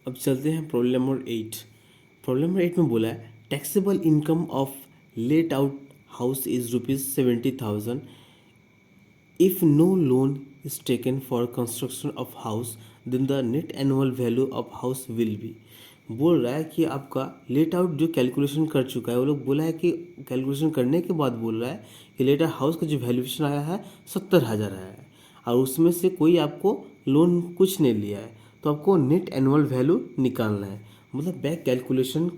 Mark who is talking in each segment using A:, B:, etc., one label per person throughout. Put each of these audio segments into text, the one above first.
A: अब चलते हैं प्रॉब्लम नंबर 8। प्रॉब्लम नंबर 8 में बोला है taxable income of let out house is ₹70,000 if no loan is taken for construction of house then the net annual value of house will be। बोल रहा है कि आपका लेट आउट जो calculation कर चुका है, वो लोग बोला है कि कैलकुलेशन करने के बाद बोल रहा है कि लेट आउट हाउस का जो वैल्यूएशन आया है 70,000 आया है और उसमें से कोई आपको लोन कुछ नहीं लिया है, तो आपको नेट एनुअल वैल्यू निकालना है, मतलब बैक कैलकुलेशन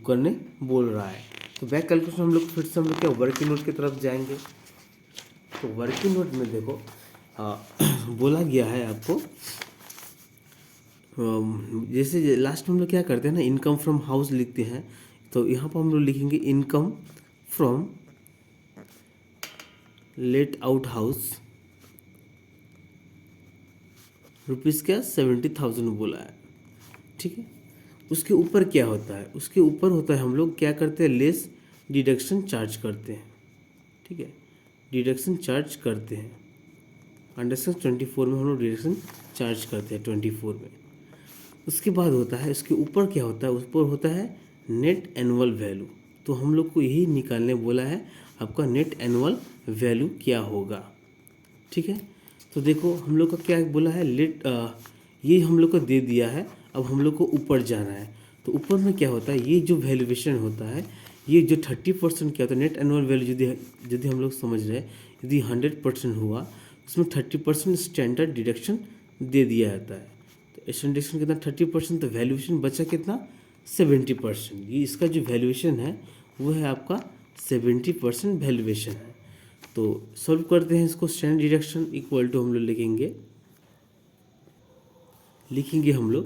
A: करने बोल रहा है। तो बैक कैलकुलेशन हम लोग फिर से हम लोग क्या वर्किंग नोट की तरफ जाएंगे। तो वर्किंग नोट में देखो बोला गया है आपको जैसे लास्ट में हम लोग क्या करते हैं ना, इनकम फ्रॉम हाउस लिखते हैं, तो यहाँ पर हम लोग लिखेंगे income from let out house rupees क्या 70,000 बोला है, ठीक है। उसके ऊपर क्या होता है, उसके ऊपर होता है हम लोग क्या करते हैं, लेस डिडक्शन चार्ज करते हैं, ठीक है, डिडक्शन चार्ज करते हैं। अंडरस्टैंड 24 में हम लोग डिडक्शन चार्ज करते हैं 24 में। उसके बाद होता है इसके ऊपर क्या होता है, ऊपर होता है नेट एनुअल वैल्यू। तो हम लोग को यही निकालने बोला है आपका नेट एनुअल वैल्यू क्या होगा, ठीक है। तो देखो हम लोग का क्या बोला है ये हम लोग को दे दिया है, अब हम लोग को ऊपर जाना है। तो ऊपर में क्या होता है, ये जो वैल्यूएशन होता है, ये जो 30% क्या होता है नेट एनुअल वैल्यू, यदि हम लोग समझ रहे हैं, यदि 100% हुआ उसमें 30% स्टैंडर्ड डिडक्शन दे दिया जाता है। तो स्टैंडर्ड डिडक्शन कितना 30%, तो वैल्यूएशन बचा कितना 70%। ये इसका जो वैल्यूएशन है वो है आपका 70% वैल्यूएशन है। तो सॉल्व करते हैं इसको, स्टैंडर्ड डिडक्शन इक्वल टू हम लोग लिखेंगे हम लोग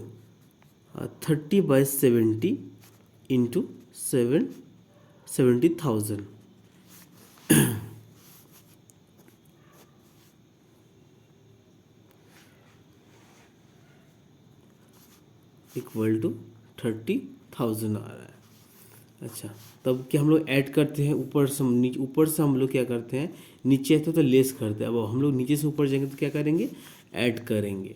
A: 30/70 इंटू 70,000 इक्वल टू 30,000 आ रहा है। अच्छा, तब क्या हम लोग ऐड करते हैं, ऊपर से हम लोग क्या करते हैं, नीचे आते तो लेस करते हैं। अब हम लोग नीचे से ऊपर जाएंगे तो क्या करेंगे, ऐड करेंगे।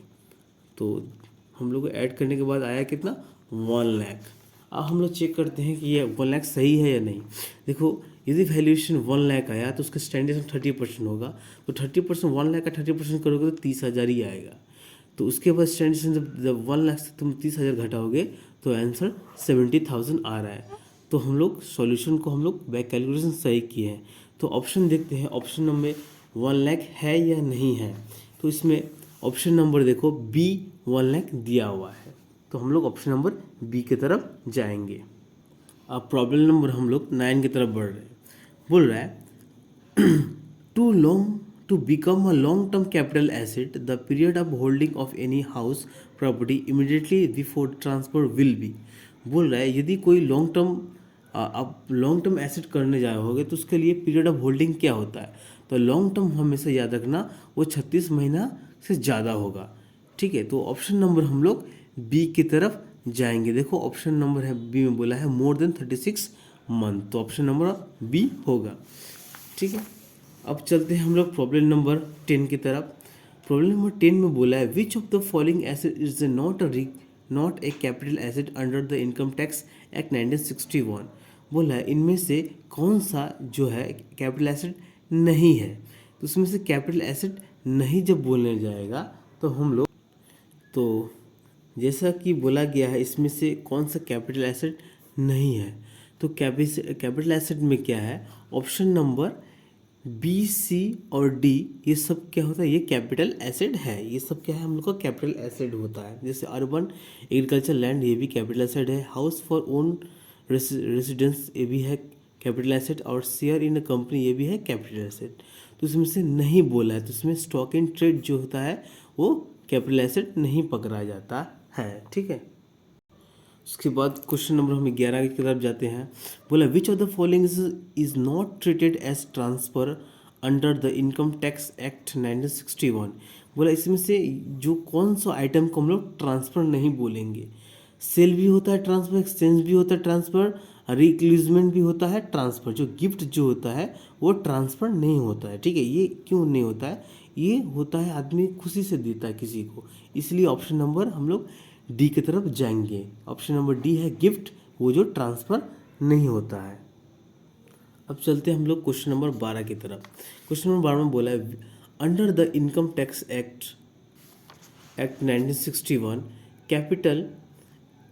A: तो हम लोग को ऐड करने के बाद आया कितना 1 लाख। अब हम लोग चेक करते हैं कि ये 1 लाख सही है या नहीं। देखो यदि वैल्यूएशन 1 लाख आया तो उसका स्टैंडर्ड 30% होगा, तो 30% 1 लाख का 30% करोगे तो 30,000 ही आएगा। तो उसके बाद स्टैंडर्ड जब 1 लाख से तुम 30,000 घटाओगे तो आंसर 70,000 आ रहा है। तो हम लोग सॉल्यूशन को हम लोग बैक कैलकुलेशन सही किए हैं। तो ऑप्शन देखते हैं, ऑप्शन नंबर 1 लाख है या नहीं है। तो इसमें ऑप्शन नंबर देखो बी 1 लाख दिया हुआ है, तो हम लोग ऑप्शन नंबर बी की तरफ जाएंगे। अब प्रॉब्लम नंबर हम लोग 9 की तरफ बढ़ रहे हैं। बोल रहा है to become a long term capital asset the period of holding of any house property immediately before transfer will be। बोल रहा है यदि कोई लॉन्ग टर्म एसेट करने जा रहे होगे तो उसके लिए पीरियड ऑफ होल्डिंग क्या होता है। तो लॉन्ग टर्म हमेशा याद रखना वो 36 महीना से ज़्यादा होगा, ठीक है। तो ऑप्शन नंबर हम लोग बी की तरफ जाएंगे। देखो ऑप्शन नंबर है बी में बोला है मोर देन 36 मंथ, तो ऑप्शन नंबर बी होगा, ठीक है। अब चलते हैं हम लोग प्रॉब्लम नंबर 10 की तरफ। प्रॉब्लम नंबर 10 में बोला है which of the following asset is not a capital asset under the income tax act 1961। बोला है इनमें से कौन सा जो है कैपिटल एसेट नहीं है। तो उसमें से कैपिटल एसेट नहीं जब बोलने जाएगा तो हम लोग, तो जैसा कि बोला गया है इसमें से कौन सा कैपिटल एसेट नहीं है। तो कैपिटल एसेट में क्या है, ऑप्शन नंबर बी सी और डी ये सब क्या होता है, ये कैपिटल एसेट है। ये सब क्या है हम लोग का कैपिटल एसेट होता है। जैसे अर्बन एग्रीकल्चर लैंड ये भी कैपिटल एसेट है, हाउस फॉर ओन रेसिडेंस ये भी है कैपिटल एसेट, और शेयर इन अ कंपनी ये भी है कैपिटल एसेट। तो इसमें से नहीं बोला है, तो इसमें स्टॉक इन ट्रेड जो होता है वो कैपिटल एसेट नहीं पकड़ा जाता है, ठीक है। उसके बाद क्वेश्चन नंबर हम 11 की तरफ जाते हैं। बोला which of the following is not treated as transfer under the income tax act 1961। बोला इसमें से जो कौन सा आइटम को हम लोग ट्रांसफ़र नहीं बोलेंगे। सेल भी होता है ट्रांसफ़र, एक्सचेंज भी होता है ट्रांसफ़र, रिक्लूजमेंट भी होता है ट्रांसफ़र। जो गिफ्ट जो होता है वो ट्रांसफ़र नहीं होता है, ठीक है। ये क्यों नहीं होता है, ये होता है आदमी खुशी से देता है किसी को, इसलिए ऑप्शन नंबर हम लोग डी की तरफ जाएंगे। ऑप्शन नंबर डी है गिफ्ट, वो जो ट्रांसफ़र नहीं होता है। अब चलते हैं हम लोग क्वेश्चन नंबर 12 की तरफ। क्वेश्चन नंबर 12 में बोला है under the income tax act 1961 capital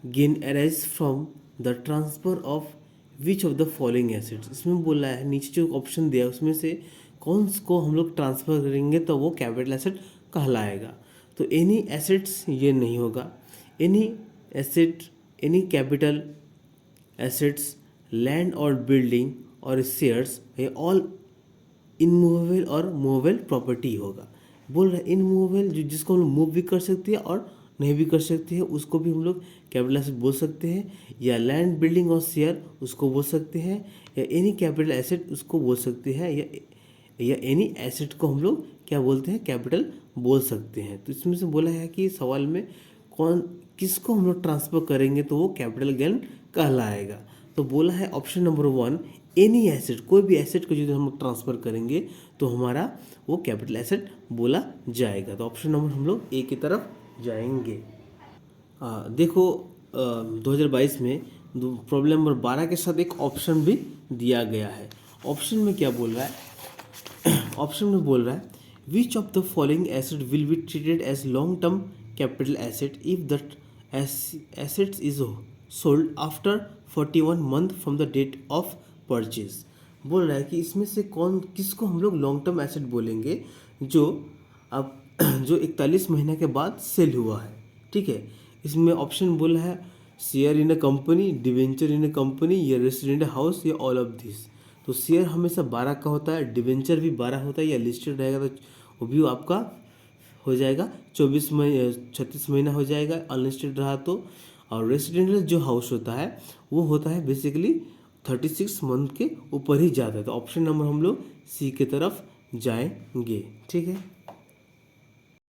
A: gain arise from the transfer of which of the following assets. इसमें बोला है नीचे जो ऑप्शन दिया है उसमें से कौन को हम लोग ट्रांसफ़र करेंगे तो वो कैपिटल एसेट कहलाएगा। तो एनी एसेट्स ये नहीं होगा, any asset, any capital assets, land और बिल्डिंग और शेयर्स, ये ऑल इनमूवेबल और मूवेबल प्रॉपर्टी होगा। बोल रहे इनमूवेबल जो जिसको हम लोग मूव भी कर सकते हैं और नहीं भी कर सकते हैं उसको भी हम लोग कैपिटल एसेट बोल सकते हैं, या लैंड बिल्डिंग और शेयर उसको बोल सकते हैं, या एनी कैपिटल एसेट उसको बोल सकते हैं, या एनी एसेट को हम लोग क्या बोलते हैं कैपिटल बोल सकते हैं। तो इसमें से बोला है कि सवाल में कौन किसको हम लोग ट्रांसफ़र करेंगे तो वो कैपिटल गेन कहलाएगा। तो बोला है ऑप्शन नंबर 1 एनी एसेट, कोई भी एसेट को यदि हम लोग ट्रांसफ़र करेंगे तो हमारा वो कैपिटल एसेट बोला जाएगा। तो ऑप्शन नंबर हम लोग ए की तरफ जाएंगे। देखो 2022 में प्रॉब्लम नंबर 12 के साथ एक ऑप्शन भी दिया गया है। ऑप्शन में क्या बोल रहा है ऑप्शन में बोल रहा है which of the following asset will be treated as long term capital asset if that assets is sold after 41 month from the date of purchase. बोल रहा है कि इसमें से कौन किसको हम लोग लॉन्ग टर्म एसेट बोलेंगे जो अब जो 41 महीने के बाद सेल हुआ है। ठीक है, इसमें ऑप्शन बोला है share in a company, debenture in a company, या रेसिडेंट हाउस, या ऑल ऑफ दिस। तो शेयर हमेशा 12 का होता है, डिवेंचर भी 12 होता है, या लिस्टेड रहेगा तो वो भी आपका हो जाएगा 36 महीना हो जाएगा अनलिस्टेड रहा तो। और रेसिडेंशियल जो हाउस होता है वो होता है बेसिकली 36 मंथ के ऊपर ही जाता है। तो ऑप्शन नंबर हम लोग सी की तरफ जाएंगे। ठीक है।